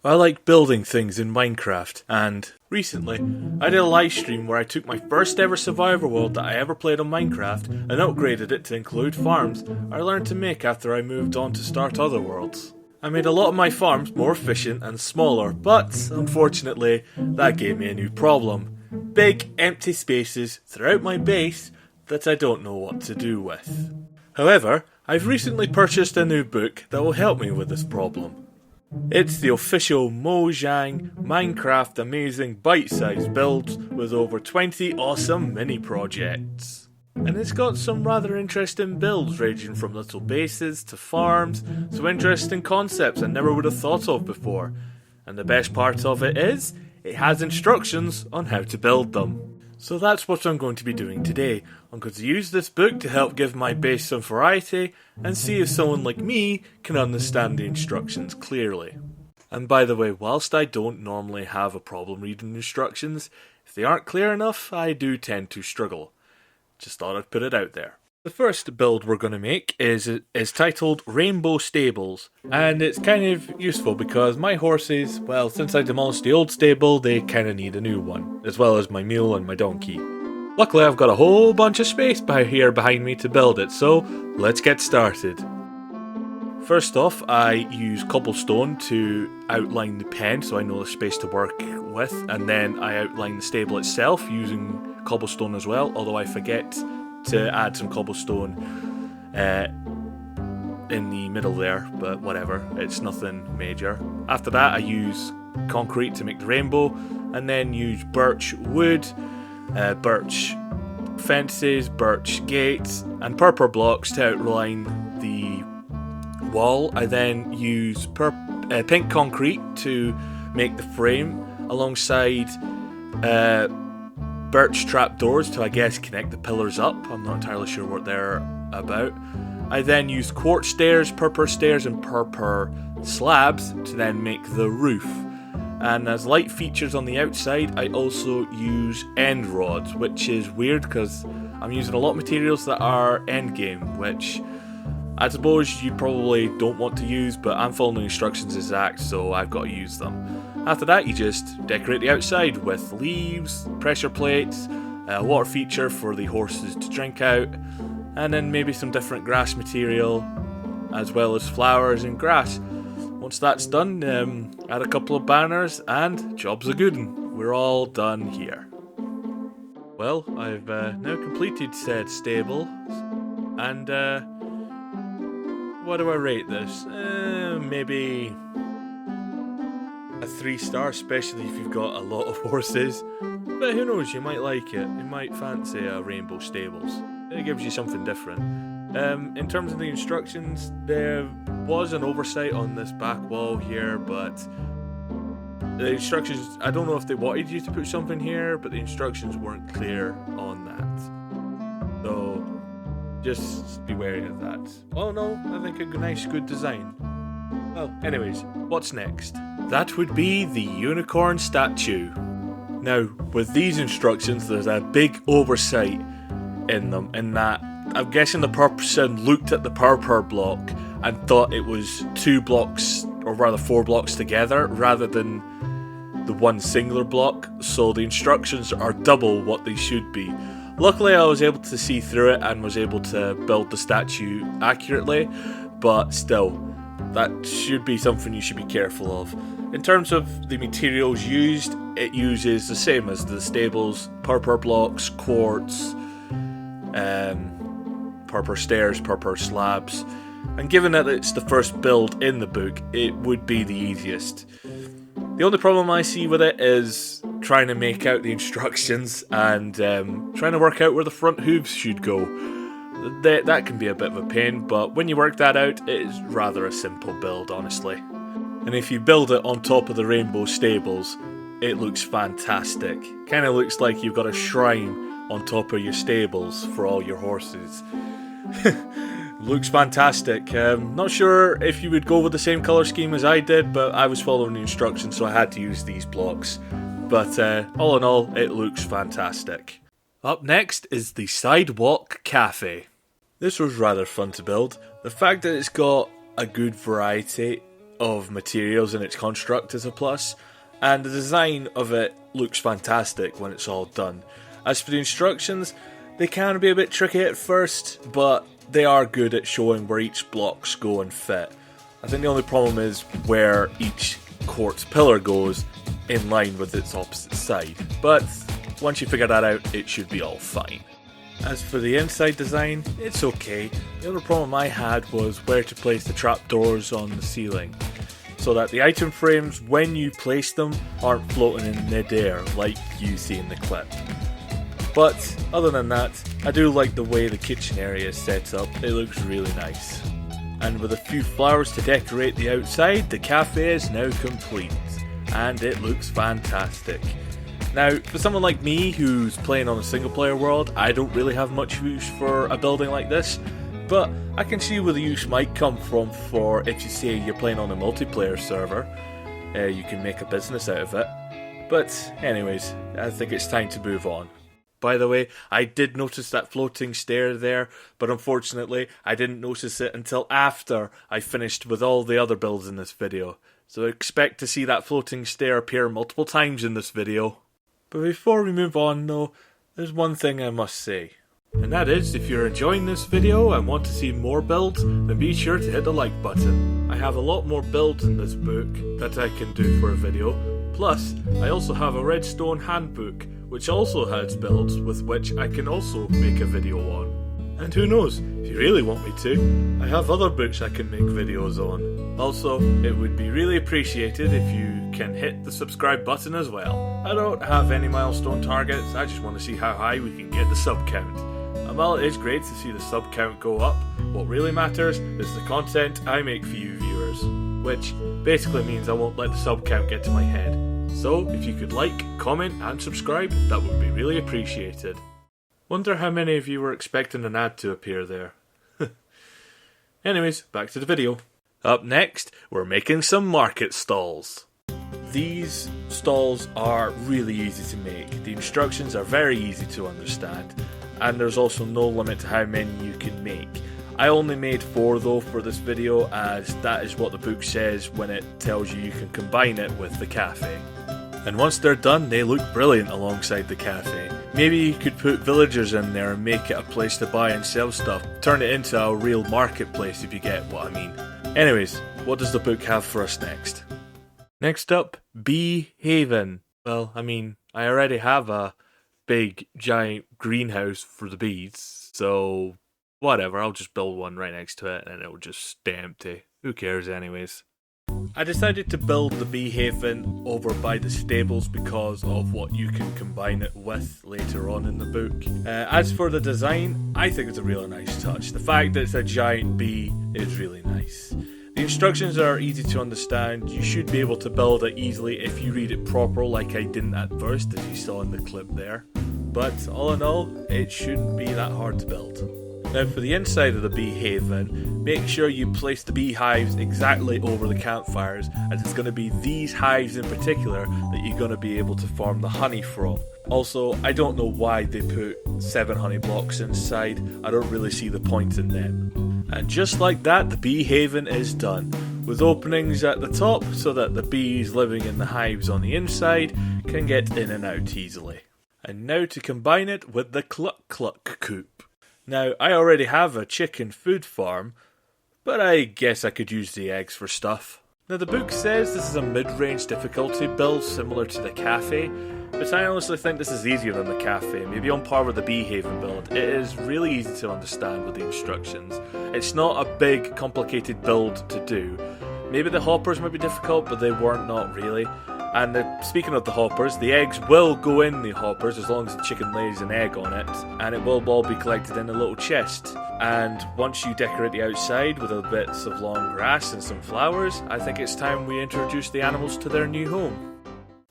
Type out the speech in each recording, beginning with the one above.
I like building things in Minecraft, and recently I did a live stream where I took my first ever survivor world that I ever played on Minecraft and upgraded it to include farms I learned to make after I moved on to start other worlds. I made a lot of my farms more efficient and smaller, but unfortunately that gave me a new problem. Big empty spaces throughout my base that I don't know what to do with. However, I've recently purchased a new book that will help me with this problem. It's the official Mojang Minecraft Amazing Bite-Sized Builds with over 20 awesome mini projects. And it's got some rather interesting builds ranging from little bases to farms, some interesting concepts I never would have thought of before. And the best part of it is, it has instructions on how to build them. So that's what I'm going to be doing today. I'm going to use this book to help give my base some variety and see if someone like me can understand the instructions clearly. And by the way, whilst I don't normally have a problem reading instructions, if they aren't clear enough, I do tend to struggle. Just thought I'd put it out there. The first build we're going to make is titled Rainbow Stables, and it's kind of useful because my horses, well, since I demolished the old stable, they kind of need a new one, as well as my mule and my donkey. Luckily I've got a whole bunch of space here behind me to build it, so let's get started. First off, I use cobblestone to outline the pen so I know the space to work with, and then I outline the stable itself using cobblestone as well, although I forget to add some cobblestone in the middle there, but whatever, it's nothing major. After that I use concrete to make the rainbow, and then use birch wood, birch fences, birch gates, and purple blocks to outline the wall. I then use pink concrete to make the frame alongside birch trapdoors to, I guess, connect the pillars up. I'm not entirely sure what they're about. I then use quartz stairs, purple stairs, and purple slabs to then make the roof. And as light features on the outside, I also use end rods, which is weird because I'm using a lot of materials that are endgame, which I suppose you probably don't want to use, but I'm following the instructions exact, so I've got to use them. After that, you just decorate the outside with leaves, pressure plates, a water feature for the horses to drink out, and then maybe some different grass material, as well as flowers and grass. Once that's done, add a couple of banners, and job's a good one. We're all done here. Well, I've now completed said stable, and what do I rate this? Maybe a 3-star, especially if you've got a lot of horses. But who knows, you might like it. You might fancy a Rainbow Stables. It gives you something different. In terms of the instructions, there was an oversight on this back wall here, but the instructions, I don't know if they wanted you to put something here, but the instructions weren't clear on that. So just be wary of that. Oh no, I think a nice, good design. Well, anyways, what's next? That would be the unicorn statue. Now, with these instructions, there's a big oversight in them, in that I'm guessing the person looked at the purple block and thought it was 2 blocks, or rather 4 blocks together, rather than the one singular block, so the instructions are double what they should be. Luckily I was able to see through it and was able to build the statue accurately, but still, that should be something you should be careful of. In terms of the materials used, it uses the same as the stables: purple blocks, quartz, purple stairs, purple slabs. And given that it's the first build in the book, it would be the easiest. The only problem I see with it is trying to make out the instructions and trying to work out where the front hooves should go. That can be a bit of a pain, but when you work that out, it is rather a simple build, honestly. And if you build it on top of the rainbow stables, it looks fantastic. Kind of looks like you've got a shrine on top of your stables for all your horses. Looks fantastic. Not sure if you would go with the same colour scheme as I did, but I was following the instructions, so I had to use these blocks. But all in all, it looks fantastic. Up next is the Sidewalk Cafe. This was rather fun to build. The fact that it's got a good variety of materials in its construct is a plus, and the design of it looks fantastic when it's all done. As for the instructions, they can be a bit tricky at first, but they are good at showing where each blocks go and fit. I think the only problem is where each quartz pillar goes in line with its opposite side, but once you figure that out, it should be all fine. As for the inside design, it's okay. The other problem I had was where to place the trapdoors on the ceiling, so that the item frames, when you place them, aren't floating in mid-air like you see in the clip. But other than that, I do like the way the kitchen area is set up. It looks really nice. And with a few flowers to decorate the outside, the cafe is now complete, and it looks fantastic. Now, for someone like me who's playing on a single player world, I don't really have much use for a building like this, but I can see where the use might come from for if you say you're playing on a multiplayer server. You can make a business out of it. But anyways, I think it's time to move on. By the way, I did notice that floating stair there, but unfortunately I didn't notice it until after I finished with all the other builds in this video. So expect to see that floating stair appear multiple times in this video. But before we move on though, there's one thing I must say. And that is, if you're enjoying this video and want to see more builds, then be sure to hit the like button. I have a lot more builds in this book that I can do for a video. Plus, I also have a redstone handbook, which also has builds with which I can also make a video on. And who knows, if you really want me to, I have other books I can make videos on. Also, it would be really appreciated if you can hit the subscribe button as well. I don't have any milestone targets, I just want to see how high we can get the sub count. And while it is great to see the sub count go up, what really matters is the content I make for you viewers, which basically means I won't let the sub count get to my head. So if you could like, comment and subscribe, that would be really appreciated. Wonder how many of you were expecting an ad to appear there. Anyways, back to the video. Up next, we're making some market stalls. These stalls are really easy to make. The instructions are very easy to understand, and there's also no limit to how many you can make. I only made 4 though for this video, as that is what the book says when it tells you can combine it with the cafe. And once they're done, they look brilliant alongside the cafe. Maybe you could put villagers in there and make it a place to buy and sell stuff. Turn it into a real marketplace if you get what I mean. Anyways, what does the book have for us next? Next up, Bee Haven. Well, I mean, I already have a big giant greenhouse for the bees, so whatever, I'll just build one right next to it and it'll just stay empty. Who cares anyways? I decided to build the Bee Haven over by the stables because of what you can combine it with later on in the book. As for the design, I think it's a really nice touch. The fact that it's a giant bee is really nice. The instructions are easy to understand. You should be able to build it easily if you read it proper like I didn't at first, as you saw in the clip there. But all in all, it shouldn't be that hard to build. Now for the inside of the Bee Haven, make sure you place the beehives exactly over the campfires, as it's going to be these hives in particular that you're going to be able to farm the honey from. Also, I don't know why they put 7 honey blocks inside. I don't really see the point in them. And just like that, the Bee Haven is done, with openings at the top so that the bees living in the hives on the inside can get in and out easily. And now to combine it with the Cluck Cluck coop. Now, I already have a chicken food farm, but I guess I could use the eggs for stuff. Now the book says this is a mid-range difficulty build similar to the cafe, but I honestly think this is easier than the cafe, maybe on par with the Bee Haven build. It is really easy to understand with the instructions. It's not a big, complicated build to do. Maybe the hoppers might be difficult, but they weren't, not really. And speaking of the hoppers, the eggs will go in the hoppers as long as the chicken lays an egg on it, and it will all be collected in a little chest. And once you decorate the outside with a bits of long grass and some flowers, I think it's time we introduce the animals to their new home.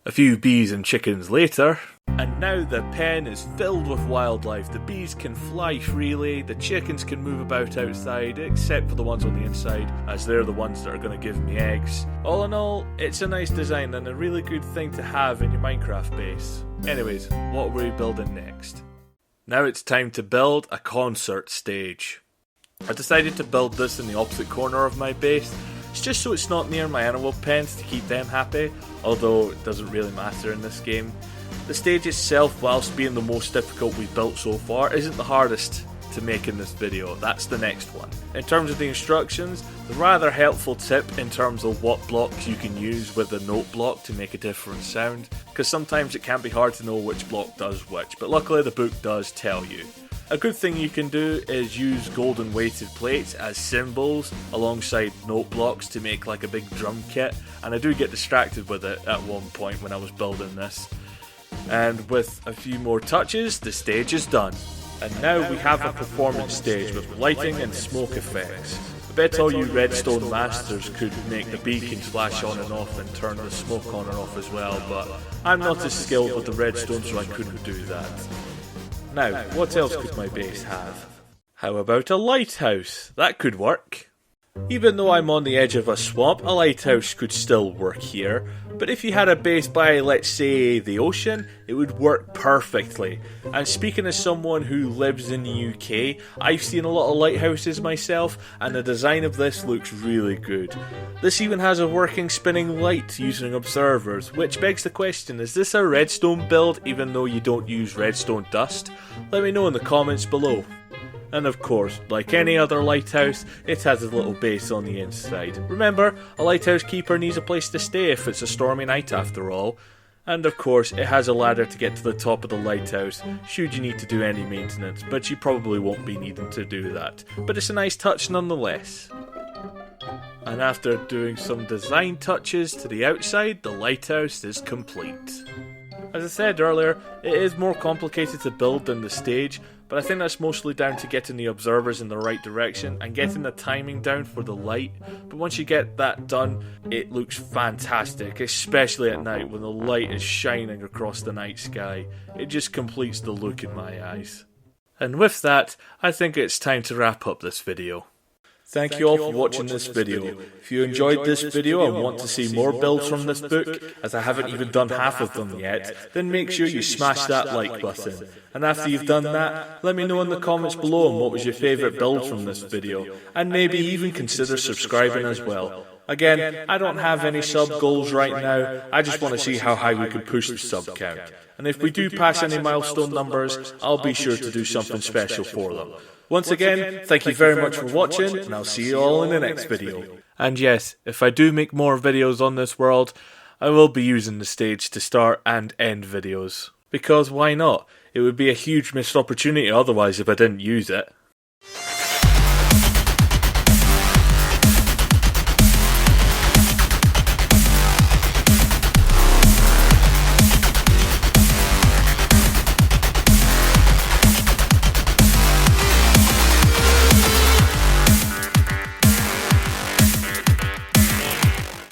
A few bees and chickens later, and now the pen is filled with wildlife. The bees can fly freely, the chickens can move about outside, except for the ones on the inside, as they're the ones that are going to give me eggs. All in all, it's a nice design and a really good thing to have in your Minecraft base. Anyways, what are we building next? Now it's time to build a concert stage. I decided to build this in the opposite corner of my base, It's just so it's not near my animal pens to keep them happy, although it doesn't really matter in this game. The stage itself, whilst being the most difficult we've built so far, isn't the hardest to make in this video. That's the next one. In terms of the instructions, the rather helpful tip in terms of what blocks you can use with a note block to make a different sound, because sometimes it can be hard to know which block does which, but luckily the book does tell you. A good thing you can do is use golden weighted plates as symbols alongside note blocks to make like a big drum kit, and I do get distracted with it at one point when I was building this. And with a few more touches, the stage is done. And now we have a performance stage with lighting and smoke effects. I bet all you redstone masters could make the beacons flash on and off and turn the smoke on and off as well, but I'm not as skilled with the redstone, so I couldn't do that. Now, what else could my base have? How about a lighthouse? That could work. Even though I'm on the edge of a swamp, a lighthouse could still work here. But if you had a base by, let's say, the ocean, it would work perfectly. And speaking as someone who lives in the UK, I've seen a lot of lighthouses myself, and the design of this looks really good. This even has a working spinning light using observers, which begs the question, is this a redstone build even though you don't use redstone dust? Let me know in the comments below. And of course, like any other lighthouse, it has a little base on the inside. Remember, a lighthouse keeper needs a place to stay if it's a stormy night after all. And of course, it has a ladder to get to the top of the lighthouse, should you need to do any maintenance, but you probably won't be needing to do that. But it's a nice touch nonetheless. And after doing some design touches to the outside, the lighthouse is complete. As I said earlier, it is more complicated to build than the stage, but I think that's mostly down to getting the observers in the right direction and getting the timing down for the light. But once you get that done, it looks fantastic, especially at night when the light is shining across the night sky. It just completes the look in my eyes. And with that, I think it's time to wrap up this video. Thank you all for watching this video. If you enjoyed this video and want to see more builds from this book, as I haven't even done half of them yet, then make sure you smash that like button. And after you've done that, let me know in the comments below what was your favourite build from this video, and maybe even consider subscribing as well. Again, I don't have any sub goals right now, I just want to see how high we can push the sub count. And if we do pass any milestone numbers, I'll be sure to do something special for them. Once again, thank you very much for watching, and I'll see you all in the next video. And yes, if I do make more videos on this world, I will be using the stage to start and end videos. Because why not? It would be a huge missed opportunity otherwise if I didn't use it.